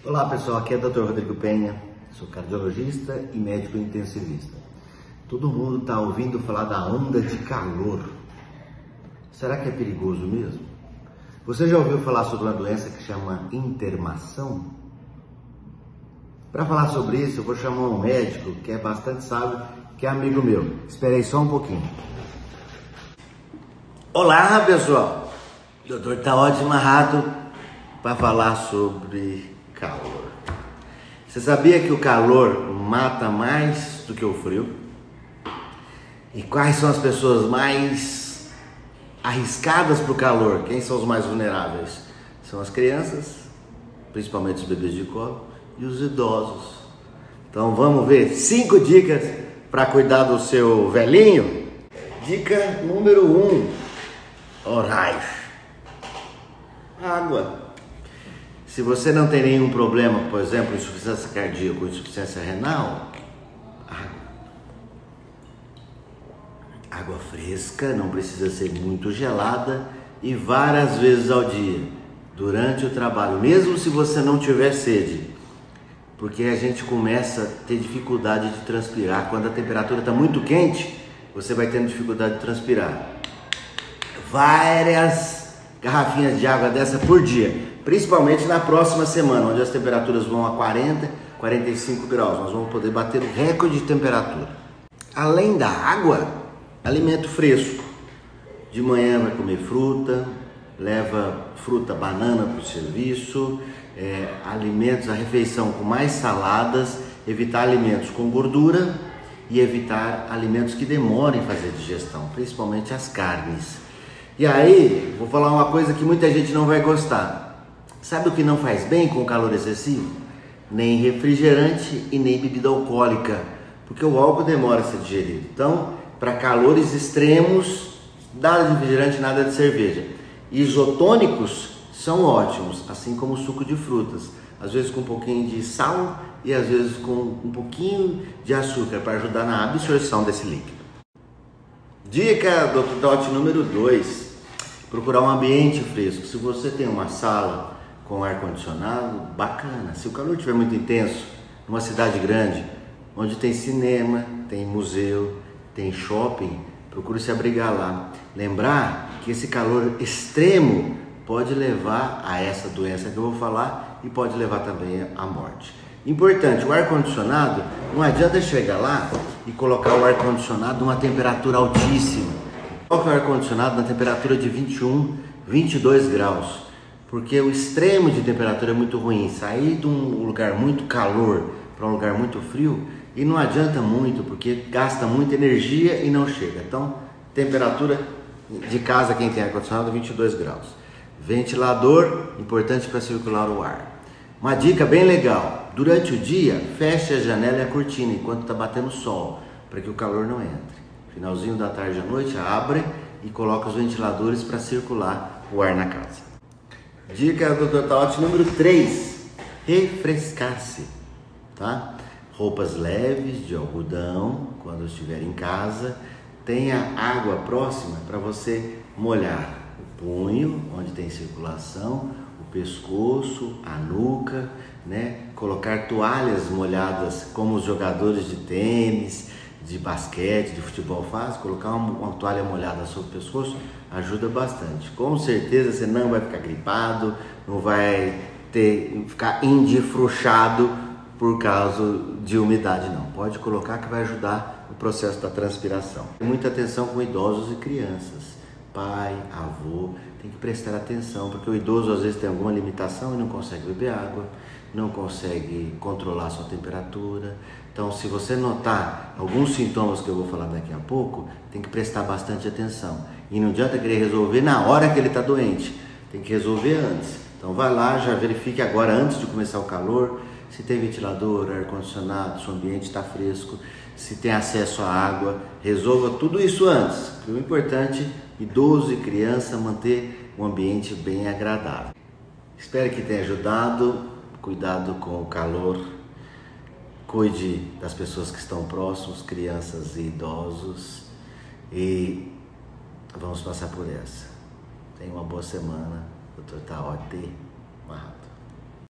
Olá pessoal, aqui é o Dr. Rodrigo Penha, sou cardiologista e médico intensivista. Todo mundo está ouvindo falar da onda de calor. Será que é perigoso mesmo? Você já ouviu falar sobre uma doença que chama intermação? Para falar sobre isso, eu vou chamar um médico que é bastante sábio, que é amigo meu. Espera aí só um pouquinho. Olá pessoal, o doutor está ótimo amarrado para falar sobre calor. Você sabia que o calor mata mais do que o frio? E quais são as pessoas mais arriscadas para o calor? Quem são os mais vulneráveis? São as crianças, principalmente os bebês de colo, e os idosos. Então vamos ver 5 dicas para cuidar do seu velhinho. Dica número 1: horário. Água. Se você não tem nenhum problema, por exemplo, insuficiência cardíaca ou insuficiência renal, água fresca, não precisa ser muito gelada e várias vezes ao dia, durante o trabalho, mesmo se você não tiver sede, porque a gente começa a ter dificuldade de transpirar. Quando a temperatura está muito quente, você vai tendo dificuldade de transpirar. Várias garrafinhas de água dessa por dia, principalmente na próxima semana, onde as temperaturas vão a 40, 45 graus. Nós vamos poder bater o recorde de temperatura. Além da água, alimento fresco. De manhã vai comer fruta, leva fruta, banana para o serviço, alimentos, a refeição com mais saladas, evitar alimentos com gordura e evitar alimentos que demorem a fazer digestão, principalmente as carnes. E aí, vou falar uma coisa que muita gente não vai gostar. Sabe o que não faz bem com o calor excessivo? Nem refrigerante e nem bebida alcoólica, porque o álcool demora a ser digerido. Então, para calores extremos, nada de refrigerante, nada de cerveja. Isotônicos são ótimos, assim como o suco de frutas, às vezes com um pouquinho de sal e às vezes com um pouquinho de açúcar para ajudar na absorção desse líquido. Dica do Dr. número 2: procurar um ambiente fresco. Se você tem uma sala com ar-condicionado, bacana. Se o calor estiver muito intenso, numa cidade grande, onde tem cinema, tem museu, tem shopping, procure se abrigar lá. Lembrar que esse calor extremo pode levar a essa doença que eu vou falar e pode levar também à morte. Importante, o ar-condicionado, não adianta chegar lá e colocar o ar-condicionado numa temperatura altíssima. Coloque o ar-condicionado na temperatura de 21, 22 graus. Porque o extremo de temperatura é muito ruim. Sair de um lugar muito calor para um lugar muito frio, e não adianta muito, porque gasta muita energia e não chega. Então, temperatura de casa, quem tem ar-condicionado, 22 graus. Ventilador, importante para circular o ar. Uma dica bem legal: durante o dia, feche a janela e a cortina enquanto está batendo sol, para que o calor não entre. Finalzinho da tarde à noite, abre e coloca os ventiladores para circular o ar na casa. Dica do Dr. Taote número 3: refrescar-se, tá? Roupas leves de algodão quando estiver em casa. Tenha água próxima para você molhar o punho, onde tem circulação, o pescoço, a nuca, né? Colocar toalhas molhadas, como os jogadores de tênis, de basquete, de futebol faz. Colocar uma toalha molhada sobre o pescoço ajuda bastante. Com certeza você não vai ficar gripado, não vai ficar endifruxado por causa de umidade, não. Pode colocar que vai ajudar o processo da transpiração. Muita atenção com idosos e crianças. Pai, avô, tem que prestar atenção, porque o idoso às vezes tem alguma limitação e não consegue beber água, não consegue controlar a sua temperatura. Então, se você notar alguns sintomas que eu vou falar daqui a pouco, tem que prestar bastante atenção. E não adianta querer resolver na hora que ele está doente, tem que resolver antes. Então vai lá, já verifique agora, antes de começar o calor, se tem ventilador, ar-condicionado, se o ambiente está fresco, se tem acesso à água. Resolva tudo isso antes. O importante, idoso e criança, manter o ambiente bem agradável. Espero que tenha ajudado. Cuidado com o calor. Cuide das pessoas que estão próximos, crianças e idosos. E vamos passar por essa. Tenha uma boa semana. Dr. Taote.